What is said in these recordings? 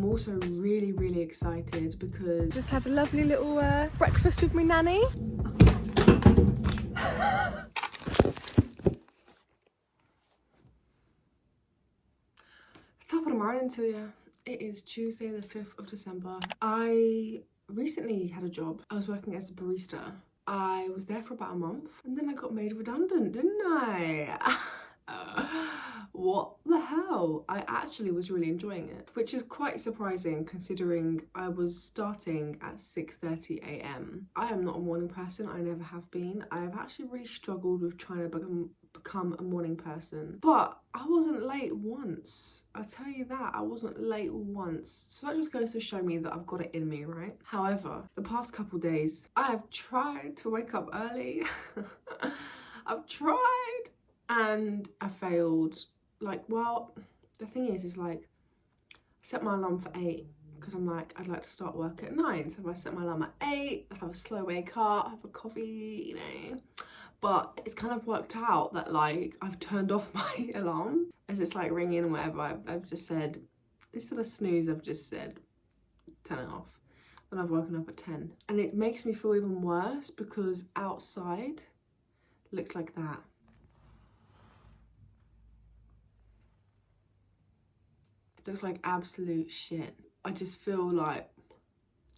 I'm also really excited because just had a lovely little breakfast with my nanny. top of the morning to you. It is Tuesday the 5th of December. I recently had a job. I was working as a barista. I was there for about a month and then I got made redundant, didn't I? What the hell? I actually was really enjoying it, which is quite surprising considering I was starting at 6:30 a.m. I am not a morning person. I never have been. I have actually really struggled with trying to become a morning person, but I wasn't late once. I tell you that, I wasn't late once. So that just goes to show me that I've got it in me, right? However, the past couple days, I have tried to wake up early. I've tried and I failed. Like, well, the thing is like, I set my alarm for 8 because I'm like, I'd like to start work at 9. So if I set my alarm at 8, I have a slow wake up, have a coffee, you know. But it's kind of worked out that like I've turned off my alarm as it's like ringing and whatever. I've just said, instead of snooze, I've just said turn it off. Then I've woken up at 10. And it makes me feel even worse because outside it looks like that. It looks like absolute shit. I just feel like,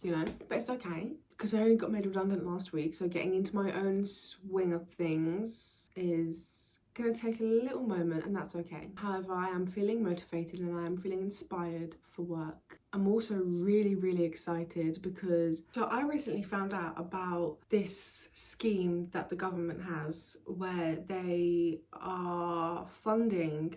you know, but it's okay because I only got made redundant last week, so getting into my own swing of things is gonna take a little moment, and that's okay. However, I am feeling motivated and I am feeling inspired for work. I'm also really excited because I recently found out about this scheme that the government has where they are funding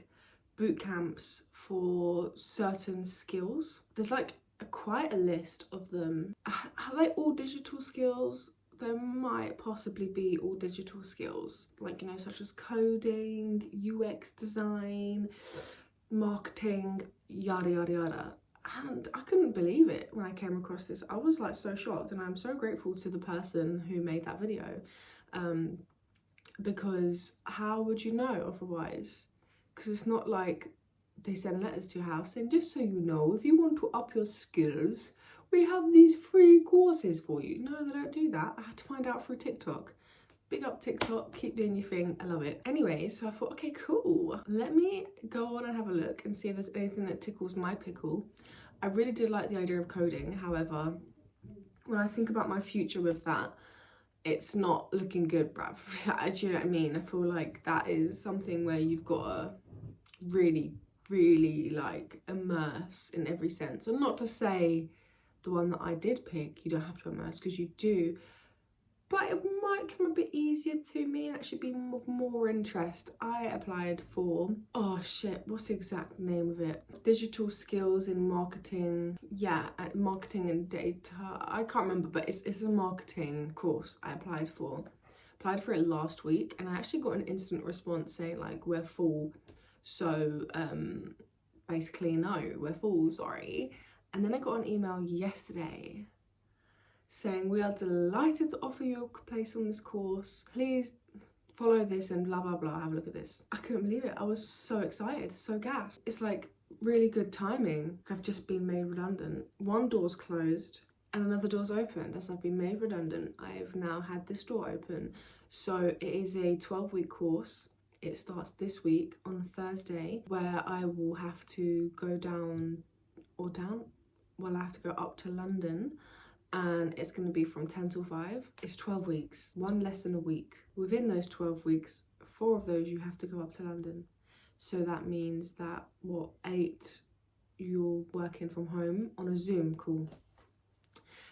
boot camps for certain skills. There's like quite a list of them. Are they all digital skills? There might possibly be all digital skills, like, you know, such as coding, UX design, marketing, yada yada. And I couldn't believe it when I came across this. I was like so shocked, and I'm so grateful to the person who made that video, because how would you know otherwise? Because it's not like they send letters to your house saying, just so you know, if you want to up your skills, we have these free courses for you. No, they don't do that. I had to find out through TikTok. Big up TikTok, keep doing your thing, I love it. Anyway, so I thought, okay, cool. Let me go on and have a look and see if there's anything that tickles my pickle. I really did like the idea of coding. However, when I think about my future with that, it's not looking good, bruv. Do you know what I mean? I feel like that is something where you've got to really like immerse in every sense. And not to say the one that I did pick, you don't have to immerse, because you do, but it might come a bit easier to me and actually be of more interest. I applied for, oh shit, what's the exact name of it? Digital skills in marketing. Yeah, marketing and data. I can't remember, but it's a marketing course I applied for. Applied for it last week, and I actually got an instant response saying like, we're full. So basically, no, we're full, sorry. And then I got an email yesterday saying, we are delighted to offer you a place on this course. Please follow this and blah, blah, blah. Have a look at this. I couldn't believe it. I was so excited, so gassed. It's like really good timing. I've just been made redundant. One door's closed and another door's opened. As I've been made redundant, I've now had this door open. So it is a 12-week course. It starts this week on Thursday, where I will have to go I have to go up to London, and it's going to be from 10 till 5. It's 12 weeks, one lesson a week. Within those 12 weeks, 4 of those you have to go up to London. So that means that, 8 you're working from home on a Zoom call.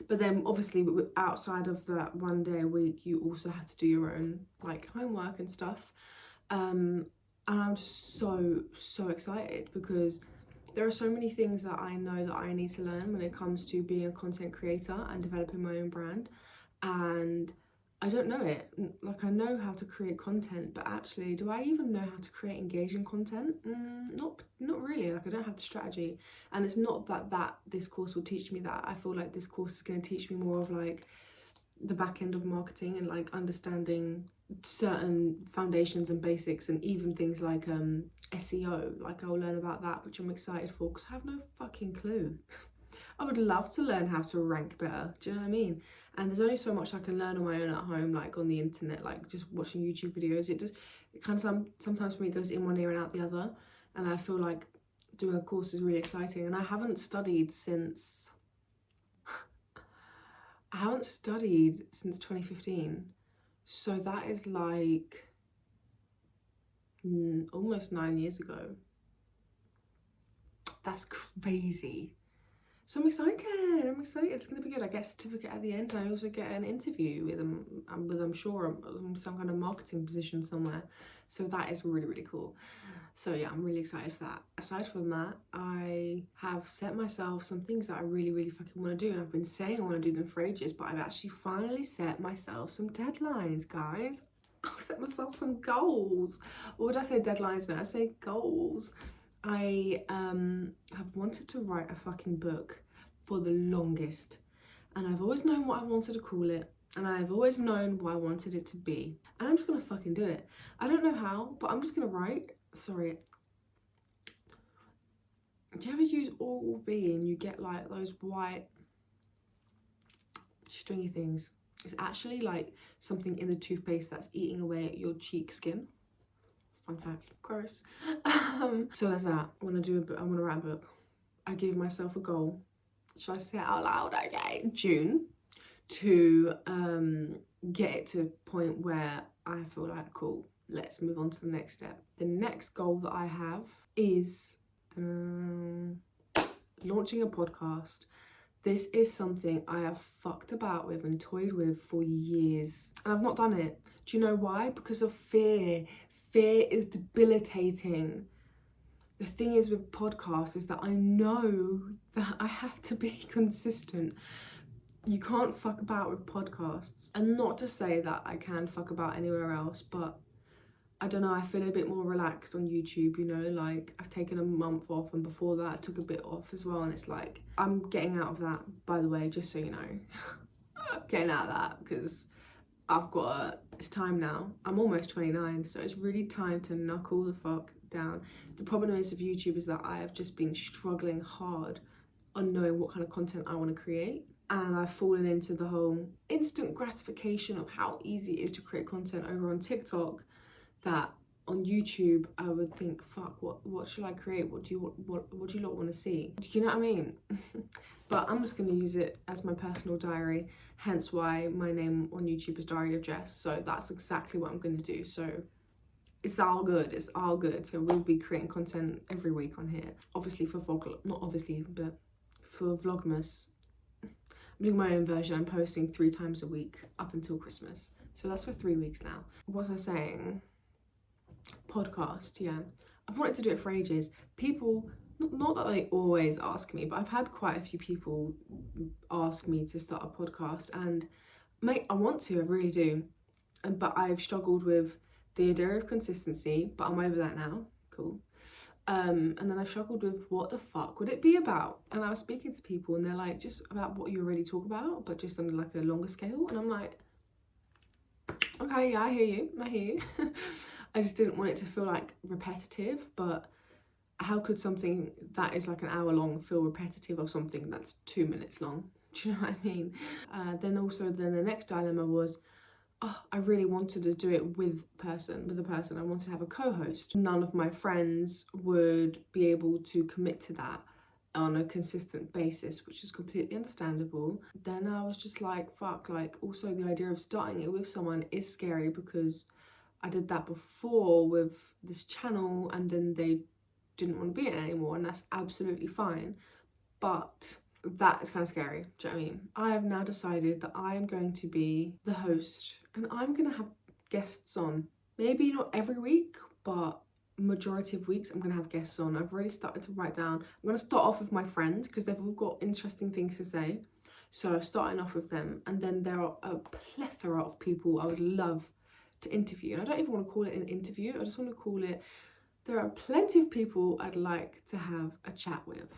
But then obviously outside of that 1 day a week, you also have to do your own like homework and stuff. And I'm just so excited because there are so many things that I know that I need to learn when it comes to being a content creator and developing my own brand. And I don't know it. Like, I know how to create content, but actually, do I even know how to create engaging content? Not really. Like, I don't have the strategy. And it's not that this course will teach me that. I feel like this course is going to teach me more of like the back end of marketing and like understanding certain foundations and basics, and even things like SEO. Like, I'll learn about that, which I'm excited for because I have no fucking clue. I would love to learn how to rank better. Do you know what I mean? And there's only so much I can learn on my own at home, like on the internet, like just watching YouTube videos. It kind of sometimes for me it goes in one ear and out the other. And I feel like doing a course is really exciting. And I haven't studied since 2015. So that is like almost 9 years ago. That's crazy. So I'm excited. It's gonna be good. I get a certificate at the end. I also get an interview with them, I'm sure some kind of marketing position somewhere. So that is really, really cool. So yeah, I'm really excited for that. Aside from that, I have set myself some things that I really, really fucking want to do, and I've been saying I want to do them for ages, but I've actually finally set myself some deadlines, guys. I've set myself some goals. Or would I say deadlines now? I say goals. I have wanted to write a fucking book for the longest, and I've always known what I wanted to call it, and I've always known what I wanted it to be, and I'm just gonna fucking do it. I don't know how, but I'm just gonna write. Sorry, do you ever use Oral-B and you get like those white stringy things? It's actually like something in the toothpaste that's eating away at your cheek skin. Fun fact, gross. So there's that. I want to write a book. I gave myself a goal. Should I say it out loud? Okay, June, to get it to a point where I feel like, cool, let's move on to the next step. The next goal that I have is launching a podcast. This is something I have fucked about with and toyed with for years, and I've not done it. Do you know why? Because of fear. Fear is debilitating. The thing is with podcasts is that I know that I have to be consistent. You can't fuck about with podcasts. And not to say that I can fuck about anywhere else, but I don't know, I feel a bit more relaxed on YouTube, you know, like I've taken a month off, and before that I took a bit off as well, and it's like, I'm getting out of that, by the way, just so you know. Getting out of that, because it's time now. I'm almost 29, so it's really time to knuckle the fuck down. The problem is with YouTube is that I have just been struggling hard on knowing what kind of content I want to create. And I've fallen into the whole instant gratification of how easy it is to create content over on TikTok, that on YouTube I would think, fuck, what should I create? What do you lot want to see? Do you know what I mean? But I'm just going to use it as my personal diary, hence why my name on YouTube is Diary of Jess. So that's exactly what I'm going to do. So it's all good. So we'll be creating content every week on here. Obviously for not obviously, but for Vlogmas, I'm doing my own version. I'm posting 3 times a week up until Christmas. So that's for 3 weeks now. What was I saying? Podcast, yeah. I've wanted to do it for ages. People, not that they always ask me, but I've had quite a few people ask me to start a podcast, and mate, I want to, I really do. But I've struggled with the idea of consistency, but I'm over that now. Cool. And then I struggled with what the fuck would it be about? And I was speaking to people and they're like, just about what you already talk about, but just on like a longer scale. And I'm like, okay, yeah, I hear you. I just didn't want it to feel like repetitive, but how could something that is like an hour long feel repetitive of something that's 2 minutes long? Do you know what I mean? Then the next dilemma was, I really wanted to do it with a person. I wanted to have a co-host. None of my friends would be able to commit to that on a consistent basis, which is completely understandable. Then I was just like, fuck, like also the idea of starting it with someone is scary, because I did that before with this channel and then they didn't want to be in it anymore, and that's absolutely fine. But that is kind of scary, do you know what I mean? I have now decided that I am going to be the host, and I'm going to have guests on. Maybe not every week, but majority of weeks I'm going to have guests on. I've already started to write down. I'm going to start off with my friends because they've all got interesting things to say. So I'm starting off with them, and then there are a plethora of people I would love to interview. And I don't even want to call it an interview, I just want to call it, there are plenty of people I'd like to have a chat with.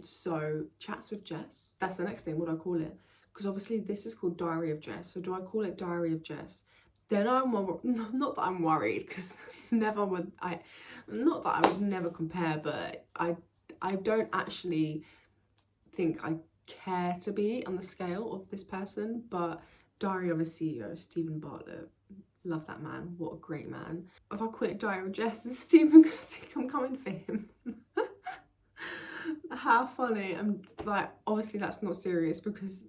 So chats with Jess, that's the next thing. What do I call it? Because obviously this is called Diary of Jess, so do I call it Diary of Jess? Then I'm not that I'm worried, because not that I would never compare, but I don't actually think I care to be on the scale of this person, but Diary of a CEO, Stephen Bartlett. Love that man. What a great man. If I call it Diary of Jess, is Stephen gonna think I'm coming for him? How funny. I'm like, obviously that's not serious because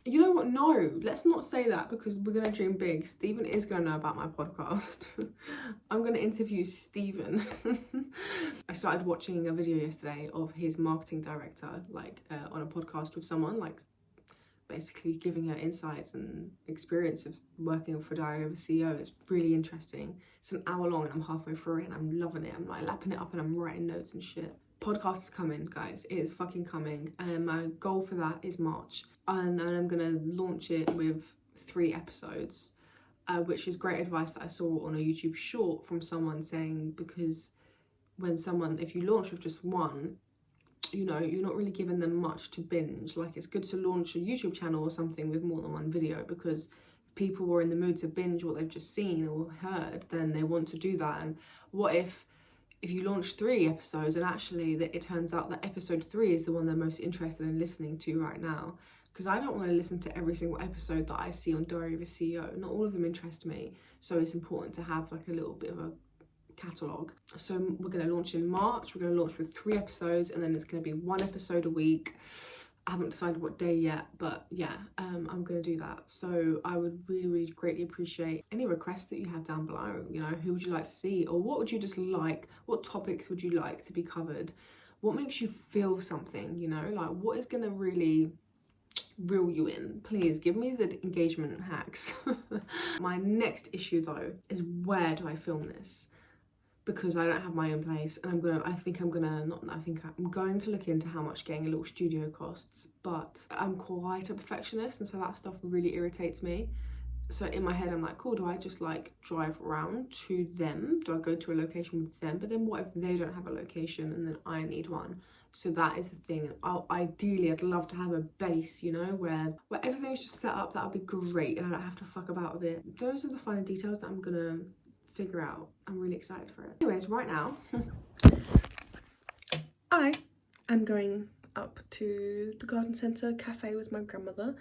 you know what, no, let's not say that because we're gonna dream big. Stephen is gonna know about my podcast. I'm gonna interview Stephen. I started watching a video yesterday of his marketing director, like on a podcast with someone, like basically giving her insights and experience of working for Diary of a CEO. It's really interesting. It's an hour long and I'm halfway through it and I'm loving it. I'm like lapping it up and I'm writing notes and shit. Podcast is coming, guys. It is fucking coming. And my goal for that is March. And I'm gonna launch it with 3 episodes, which is great advice that I saw on a YouTube short from someone saying, because if you launch with just 1, you know, you're not really giving them much to binge. Like, it's good to launch a YouTube channel or something with more than 1 video, because if people were in the mood to binge what they've just seen or heard, then they want to do that. And what if you launch 3 episodes and actually that it turns out that episode 3 is the one they're most interested in listening to right now? Because I don't want to listen to every single episode that I see on Diary of a CEO. Not all of them interest me, so it's important to have like a little bit of a catalogue. So we're going to launch in March. We're going to launch with 3 episodes, and then it's going to be 1 episode a week. I haven't decided what day yet, but yeah, I'm going to do that. So I would really, really greatly appreciate any requests that you have down below. You know, who would you like to see, or what would you just like? What topics would you like to be covered? What makes you feel something, you know, like what is going to really reel you in? Please give me the engagement hacks. My next issue though is, where do I film this? Because I don't have my own place, and I'm going to look into how much getting a little studio costs, but I'm quite a perfectionist, and so that stuff really irritates me. So in my head I'm like, cool, do I just like drive around to them? Do I go to a location with them? But then what if they don't have a location and then I need one? So that is the thing. Ideally I'd love to have a base, you know, where everything is just set up. That would be great, and I don't have to fuck about with it. Those are the finer details that I'm gonna figure out. I'm really excited for it. Anyways, right now I am going up to the garden centre cafe with my grandmother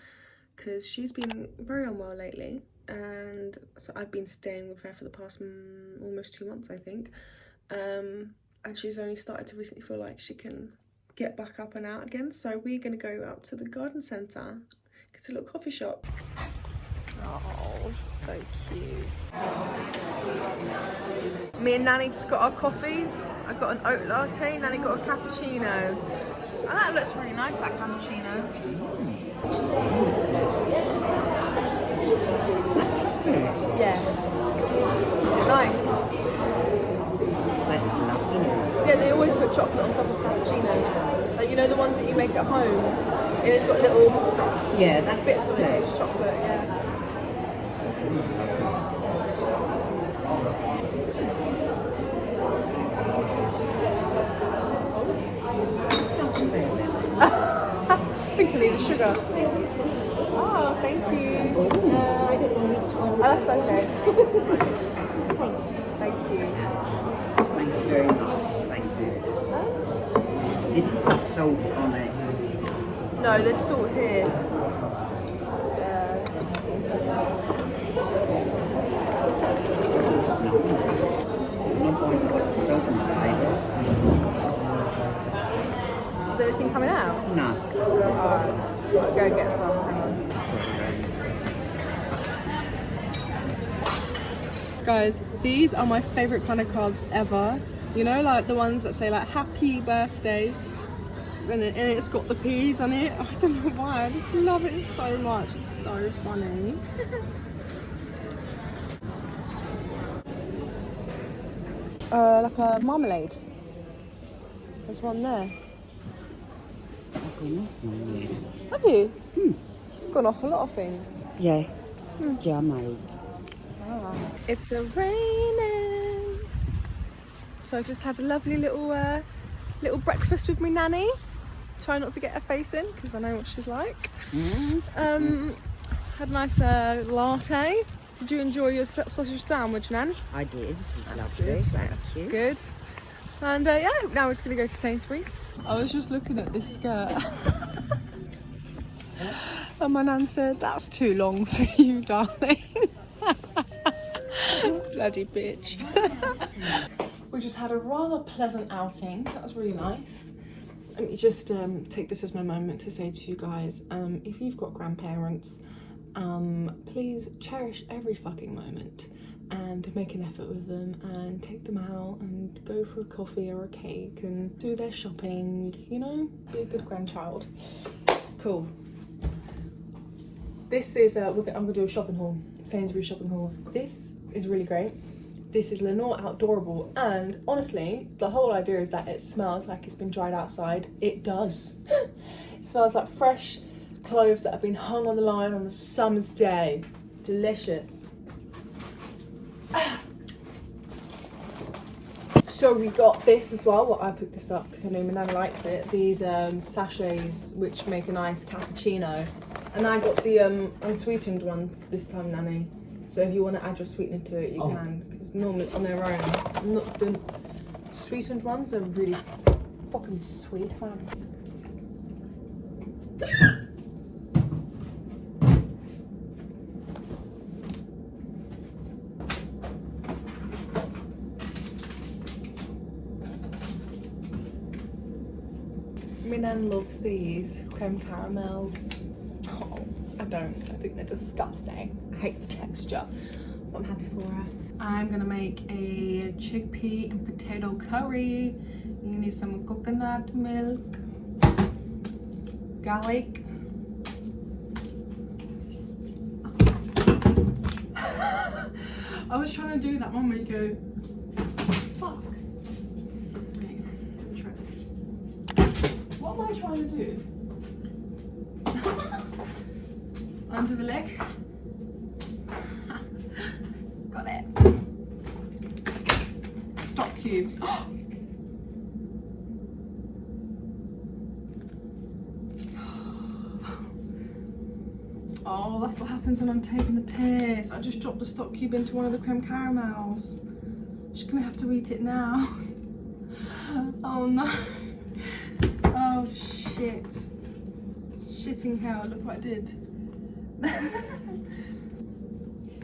because she's been very unwell lately, and so I've been staying with her for the past almost 2 months, I think, and she's only started to recently feel like she can get back up and out again. So we're going to go out to the garden centre, get to a little coffee shop. Oh, so cute. Me and Nanny just got our coffees. I got an oat latte, Nanny got a cappuccino. Oh, that looks really nice, that cappuccino. Yeah. Is it nice? That's lovely. Yeah, they always put chocolate on top of cappuccinos. Like, you know, the ones that you make at home, and it's got little that's bits of it, chocolate, yeah. I think I need the sugar. Oh, thank you. I don't know which one. Oh, that's okay. Thank you. Thank you very much. Thank you. Did you put salt on it? No, there's salt here. No point putting salt on the label. Is anything coming out? No. Alright, I'll go and get some. Hang on. Guys, these are my favourite kind of cards ever. You know, like the ones that say like happy birthday, and it's got the peas on it. I don't know why, I just love it so much. It's so funny. Like a marmalade. There's one there. Have you? Gone off a lot of things. Yeah. Marmalade. Ah. It's a raining. So I just had a lovely little breakfast with my nanny. Try not to get her face in because I know what she's like. Had a nice latte. Did you enjoy your sausage sandwich, Nan? I did. That's Lovely. good. Thank you. Good. And yeah, now we're just gonna go to Sainsbury's. I was just looking at this skirt. And my nan said, that's too long for you, darling. Bloody bitch. We just had a rather pleasant outing. That was really nice. Let me just take this as my moment to say to you guys, if you've got grandparents, please cherish every fucking moment and make an effort with them and take them out and go for a coffee or a cake and do their shopping, you know? Be a good grandchild. Cool. This is, I'm gonna do a shopping haul, Sainsbury's shopping haul. This is really great. This is Lenore Outdoorable, and honestly, the whole idea is that it smells like it's been dried outside. It does. It smells like fresh cloves that have been hung on the line on a summer's day. Delicious. So we got this as well. Well, I picked this up because I know my nan likes it. These sachets which make a nice cappuccino. And I got the unsweetened ones this time, Nanny. So if you want to add your sweetener to it, you can. Because normally on their own, not the sweetened ones are really fucking sweet, man. My nan loves these creme caramels. Oh, I don't. I think they're disgusting. I hate the texture, but I'm happy for her. I'm gonna make a chickpea and potato curry. You need some coconut milk, garlic. I was trying to do that one where you go, fuck. Wait, let me try this. What am I trying to do? Under the leg. Got it. Stock cubes. Oh, that's what happens when I'm taking the piss. I just dropped the stock cube into one of the creme caramels. Just gonna have to eat it now. Oh no. Oh shit. Shitting hell, look what I did.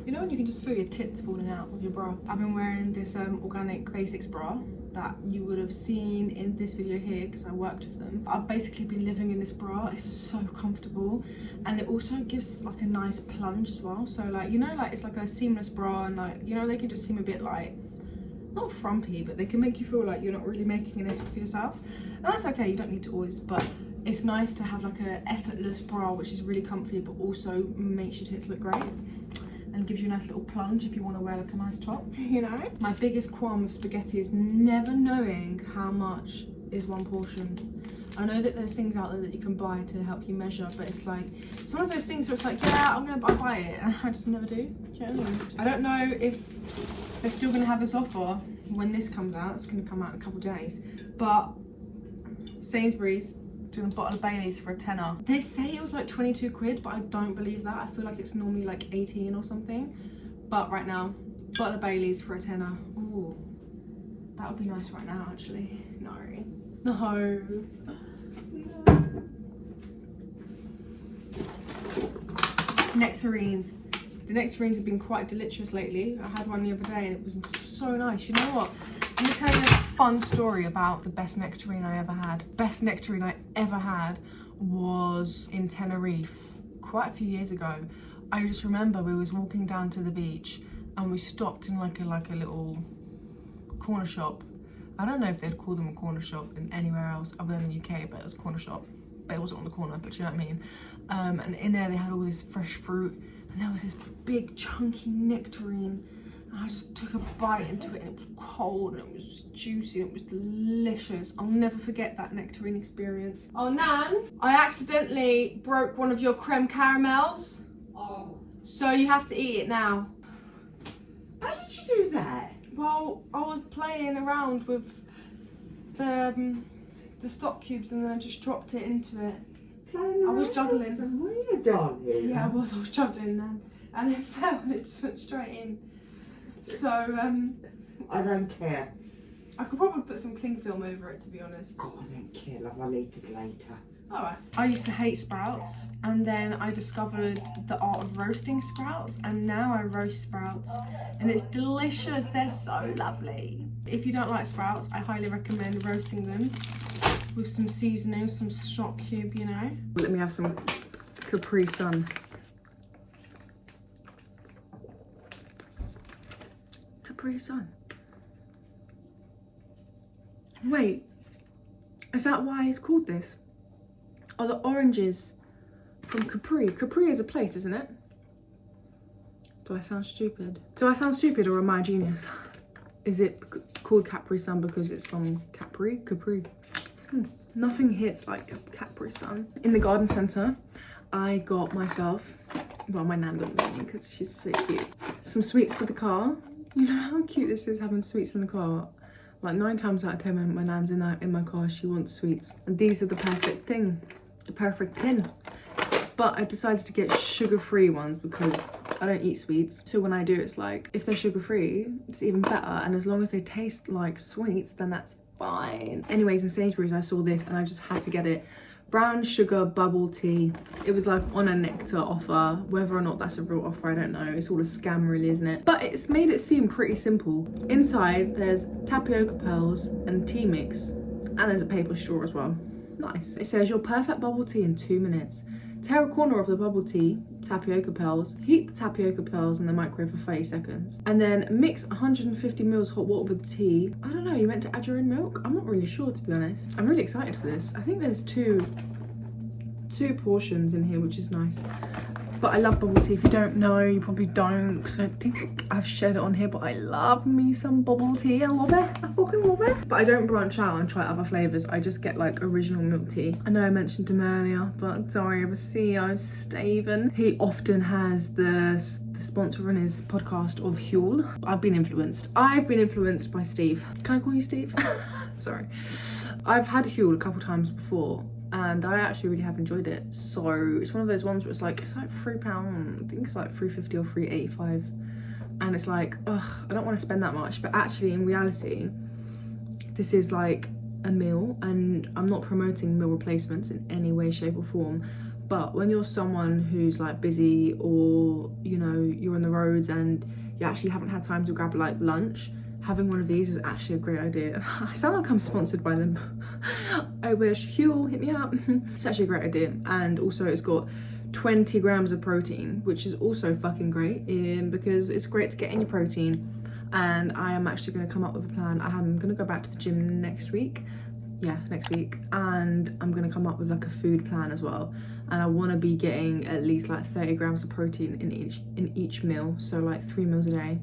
You know when you can just feel your tits falling out of your bra? I've been wearing this organic basics bra that you would have seen in this video here because I worked with them. I've basically been living in this bra. It's so comfortable, and it also gives like a nice plunge as well. So like, you know, like it's like a seamless bra, and like, you know, they can just seem a bit like, not frumpy, but they can make you feel like you're not really making an effort for yourself. And that's okay, you don't need to always, but it's nice to have like an effortless bra which is really comfy but also makes your tits look great and gives you a nice little plunge if you want to wear like a nice top, you know? My biggest qualm with spaghetti is never knowing how much is one portion. I know that there's things out there that you can buy to help you measure, but it's like, it's one of those things where it's like, yeah, I'm gonna buy it, and I just never do. Do you know what I mean? I don't know if they're still gonna have this offer when this comes out. It's gonna come out in a couple of days, but Sainsbury's doing a bottle of Baileys for a tenner. They say it was like 22 quid, but I don't believe that. I feel like it's normally like 18 or something. But right now, bottle of Baileys for a tenner. Ooh, that would be nice right now, actually. No. No. Nectarines. The nectarines have been quite delicious lately. I had one the other day and it was so nice. You know what? I'm gonna tell you a fun story about the best nectarine I ever had. Best nectarine I ever had was in Tenerife quite a few years ago. I just remember we was walking down to the beach and we stopped in like a little corner shop. I don't know if they'd call them a corner shop in anywhere else other than the UK, but it was a corner shop. But it wasn't on the corner, but you know what I mean? And in there they had all this fresh fruit and there was this big chunky nectarine. I just took a bite into it and it was cold and it was just juicy and it was delicious. I'll never forget that nectarine experience. Oh, Nan, I accidentally broke one of your creme caramels. Oh. So you have to eat it now. How did you do that? Well, I was playing around with the stock cubes and then I just dropped it into it. I was juggling. What are you doing? Yeah, I was juggling then. And it fell and it just went straight in. So, I don't care. I could probably put some cling film over it, to be honest. Oh, I don't care, love. I'll eat it later. Alright. I used to hate sprouts, and then I discovered the art of roasting sprouts, and now I roast sprouts, and it's delicious. They're so lovely. If you don't like sprouts, I highly recommend roasting them with some seasoning, some stock cube, you know. Let me have some Capri Sun. Capri Sun. Wait, is that why it's called this? Are the oranges from Capri? Capri is a place, isn't it? Do I sound stupid? Do I sound stupid or am I a genius? Is it called Capri Sun because it's from Capri? Capri. Nothing hits like Capri Sun. In the garden centre, I got myself, well, my nan got me because she's so cute, some sweets for the car. You know how cute this is, having sweets in the car? Like 9 times out of 10 when my nan's in my car, she wants sweets. And these are the perfect thing, the perfect tin. But I decided to get sugar-free ones because I don't eat sweets. So when I do, it's like, if they're sugar-free, it's even better. And as long as they taste like sweets, then that's fine. Anyways, in Sainsbury's, I saw this and I just had to get it. Brown sugar bubble tea. It was like on a nectar offer. Whether or not that's a real offer, I don't know. It's all a scam really, isn't it? But it's made it seem pretty simple. Inside, there's tapioca pearls and tea mix. And there's a paper straw as well. Nice. It says your perfect bubble tea in 2 minutes. Tear a corner of the bubble tea, tapioca pearls, heat the tapioca pearls in the microwave for 30 seconds, and then mix 150 ml hot water with the tea. I don't know, you meant to add your own milk? I'm not really sure, to be honest. I'm really excited for this. I think there's two portions in here, which is nice. But I love bubble tea. If you don't know, you probably don't, because I don't think I've shared it on here, but I love me some bubble tea. I love it. I fucking love it. But I don't branch out and try other flavours. I just get like original milk tea. I know I mentioned him earlier, but sorry, I have a CEO, Steven. He often has the sponsor in his podcast of Huel. I've been influenced by Steve. Can I call you Steve? Sorry. I've had Huel a couple times before, and I actually really have enjoyed it. So it's one of those ones where it's like £3. I think it's like £3.50 or £3.85, and it's like, ugh, I don't want to spend that much. But actually, in reality, this is like a meal, and I'm not promoting meal replacements in any way, shape, or form. But when you're someone who's like busy, or you know, you're on the roads and you actually haven't had time to grab like lunch, having one of these is actually a great idea. I sound like I'm sponsored by them. I wish. Huel, hit me up. It's actually a great idea. And also it's got 20 grams of protein, which is also fucking great, because it's great to get in your protein. And I am actually going to come up with a plan. I'm going to go back to the gym next week. Yeah, next week. And I'm going to come up with like a food plan as well. And I want to be getting at least like 30 grams of protein in each meal. So like 3 meals a day.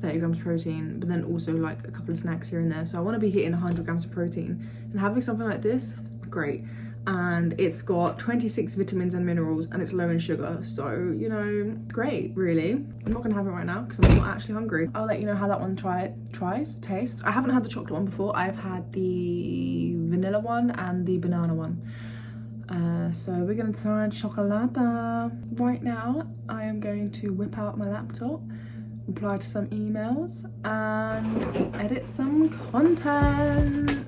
30 grams of protein, but then also like a couple of snacks here and there. So I want to be hitting 100 grams of protein, and having something like this, great. And it's got 26 vitamins and minerals, and it's low in sugar, so you know, great really. I'm not gonna have it right now because I'm not actually hungry. I'll let you know how that one tastes. I haven't had the chocolate one before. I've had the vanilla one and the banana one. So we're gonna try chocolata. Right now I am going to whip out my laptop, reply to some emails, and edit some content.